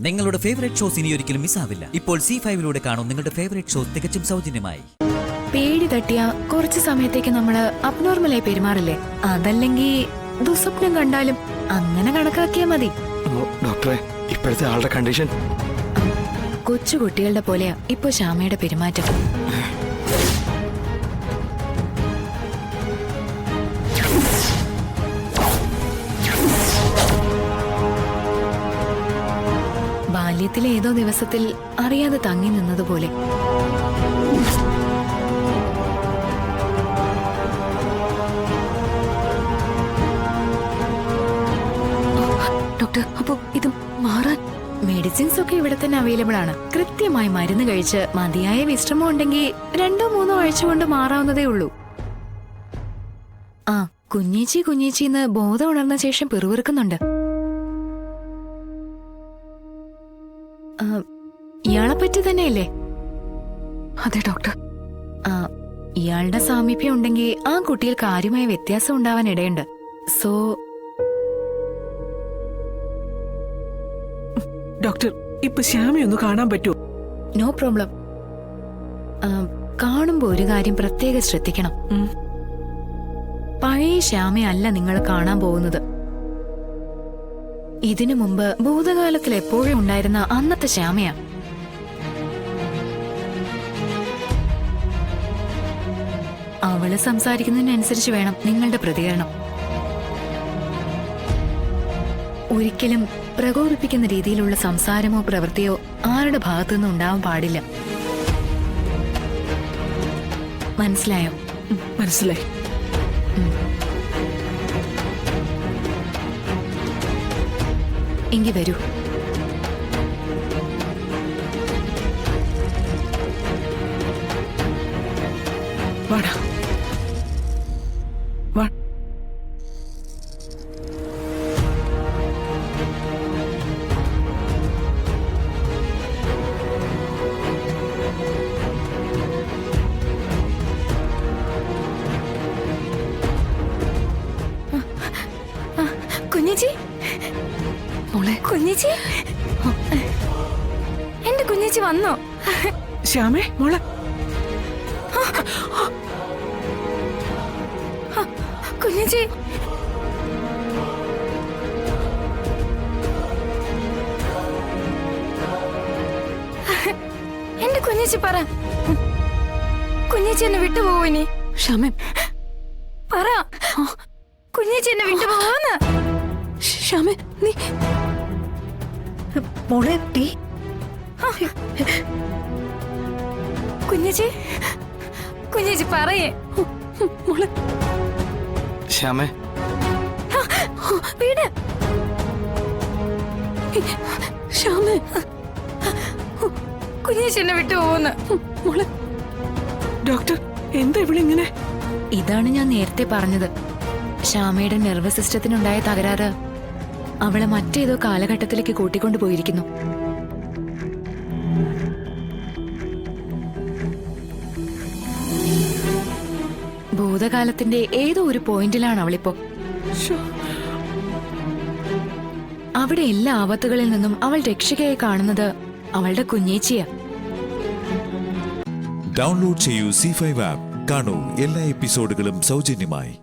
നിങ്ങളുടെ favourite shows ഇനി ഒരിക്കലും മിസ്സാവില്ല. ഇപ്പോൾ C5 കാണും നിങ്ങളുടെ ഫേവറേറ്റ് ഷോസ് തികച്ചും സൗജന്യമായി. പേടി തട്ടിയ കുറച്ച് സമയത്തേക്ക് നമ്മള് അബ്നോർമലായി പെരുമാറില്ലേ? അതല്ലെങ്കിൽ ദുസ്വപ്നം കണ്ടാലും അങ്ങനെ കണക്കാക്കിയാ മതി. ഡോക്ടറെ, ഇപ്പോഴത്തെ ആളുടെ കണ്ടീഷൻ കൊച്ചുകുട്ടികളുടെ പോലെയാ ഇപ്പൊ ശ്യാമയുടെ പെരുമാറ്റം. ബാല്യത്തിലെ ഏതോ ദിവസത്തിൽ അറിയാതെ തങ്ങി നിന്നതുപോലെ. ഡോക്ടർ, അപ്പോ ഇത് മാറാൻ മെഡിസിൻസ് ഒക്കെ ഇവിടെ തന്നെ അവൈലബിൾ ആണ്. കൃത്യമായി മരുന്ന് കഴിച്ച് മതിയായ വിശ്രമം ഉണ്ടെങ്കിൽ 2-3 ആഴ്ച കൊണ്ട് മാറാവുന്നതേ ഉള്ളൂ. ആ, കുഞ്ഞേച്ചിന്ന് ബോധം ഉണർന്ന ശേഷം പിറുവിറുക്കുന്നുണ്ട്. ഇയാളെ പറ്റി തന്നെയല്ലേ? അതെ ഡോക്ടർ. ഇയാളുടെ സാമീപ്യം ഉണ്ടെങ്കിൽ ആ കുട്ടിയിൽ കാര്യമായ വ്യത്യാസം ഉണ്ടാവാൻ ഇടയുണ്ട്. സോ ഡോക്ടർ, ഇപ്പൊ ശ്യാമയൊന്ന് കാണാൻ പറ്റുമോ? No problem. കാണുമ്പോ ഒരു കാര്യം പ്രത്യേകം ശ്രദ്ധിക്കണം. പഴയ ശ്യാമയല്ല നിങ്ങൾ കാണാൻ പോകുന്നത്. ഇതിനു മുമ്പ് ഭൂതകാലത്തിൽ എപ്പോഴും ഉണ്ടായിരുന്ന അന്നത്തെ ശ്യാമയാ. അവള് സംസാരിക്കുന്നതിനനുസരിച്ച് വേണം നിങ്ങളുടെ പ്രതികരണം. ഒരിക്കലും പ്രകോപിപ്പിക്കുന്ന രീതിയിലുള്ള സംസാരമോ പ്രവൃത്തിയോ ആരുടെ ഭാഗത്തുനിന്നും ഉണ്ടാവാൻ പാടില്ല. മനസ്സിലായോ? മനസ്സിലായി. എങ്കി വരൂ. വാടാ, വാ. കുഞ്ഞേച്ചി, മോളെ. കുഞ്ഞേച്ചി, എന്റെ കുഞ്ഞേച്ചി വന്നോ? ശ്യാമേ, മോളെ. കുഞ്ഞേച്ചി, എന്റെ കുഞ്ഞേച്ചി പറ. കുഞ്ഞേച്ചി എന്നെ വിട്ടുപോവോ ഇനി? ശ്യാമേ, പറ. കുഞ്ഞേച്ചി എന്നെ വിട്ടുപോവോന്ന്? ശ്യാമേ, നീ മോളെ ടീ. കുഞ്ഞേച്ചി, കുഞ്ഞേച്ചി പറയേ. മോളെ. ശ്യാമേ, വീട്. ശ്യാമേ, കുഞ്ഞേച്ചി എന്നെ വിട്ടുപോവോന്ന്? മോളെ. ഡോക്ടർ, എന്താ ഇവിടെ ഇങ്ങനെ? ഇതാണ് ഞാൻ നേരത്തെ പറഞ്ഞത്. ശ്യാമയുടെ നെർവസ് സിസ്റ്റത്തിനുണ്ടായ തകരാറ് അവളെ മറ്റേതോ കാലഘട്ടത്തിലേക്ക് കൂട്ടിക്കൊണ്ടു പോയിരിക്കുന്നു. ഭൂതകാലത്തിന്റെ ഏതോ ഒരു പോയിന്റിലാണ് അവളിപ്പോ. അവിടെ എല്ലാ ആപത്തുകളിൽ നിന്നും അവൾ രക്ഷകയായി കാണുന്നത് അവളുടെ കുഞ്ഞേച്ചിയാ. ഡൗൺലോഡ് ചെയ്യൂ C5 ആപ്പ്. കാണൂ എല്ലാ എപ്പിസോഡുകളും സൗജന്യമായി.